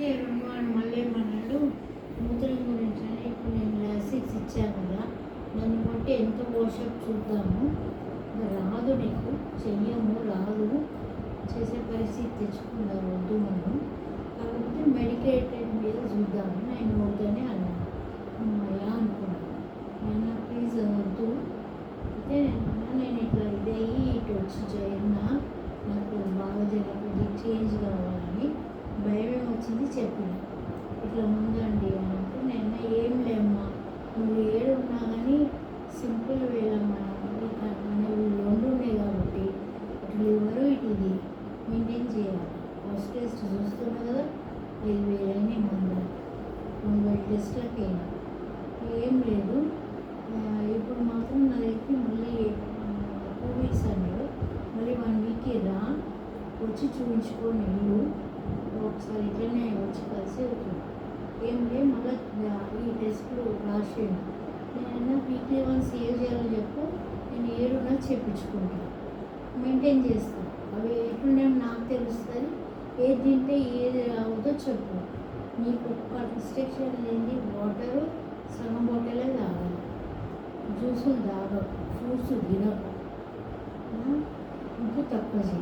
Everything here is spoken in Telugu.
అయితే రెండు వాడు మళ్ళీ ఏమన్నాడు, మూత్రం గురించి అని. ఇప్పుడు నేను లాసిక్స్ ఇచ్చాను కదా, దాన్ని బట్టి ఎంత పోషప్ చూద్దాము, రాదు నీకు, చెయ్యము, రాదు, చేసే పరిస్థితి తెచ్చుకుందా వద్దు మనం, కాకపోతే మెడికేటెడ్ మీద చూద్దాము. నేను వద్దని అన్నాను. అమ్మయ్యా అనుకున్నాను. నేను ప్లీజ్ వద్దు. అయితే నేను ఇట్లా ఇదయ్యి ఇటు వచ్చి చేరినా, నాకు బాగా జరిగింది, చేంజ్ కావాలని భయం వచ్చింది. చెప్పిన ఇట్లా ఉందండి అని అంటే, నేను ఏం లేమ్మా, నువ్వు ఏడున్నా కానీ సింపుల్ వేలమ్మా, అనేవి రెండు ఉన్నాయి కాబట్టి ఇటు లివరు ఇటు ఇది మెయింటైన్ చేయాలి. ఫస్ట్ టెస్ట్ చూస్తున్నా కదా, 5,000 అయినాయి మందు, 2,000 టెస్ట్లకి అయినా ఏం లేదు. ఇప్పుడు మాత్రం నా దగ్గరికి మళ్ళీ 2 వీక్స్ అన్నాడు. మళ్ళీ 1 వీక్కి రా, వచ్చి చూపించుకొని ఇల్లు ఒకసారి ఇట్లనే వచ్చి కలిసి అవుతుంది. ఏం లేదు, మళ్ళీ ఈ టెస్ట్లు రాసేయండి. నేనన్నా వీక్లీ వన్స్ ఏం చేయాలో చెప్పు, నేను ఏడున్నా చేయించుకుంటాను, మెయింటైన్ చేస్తాను. అవి ఎట్లుండే నాకు తెలుస్తుంది, ఏది తింటే ఏది రావద్దో చెప్పు. నీకు ఒక్క రిస్ట్రిక్షన్ లేని వాటరు సగం బాటిలే తాగాలి, జ్యూసులు తాగకు, ఫ్రూట్స్ తినకు, ఉప్పు తక్కువ చేయి.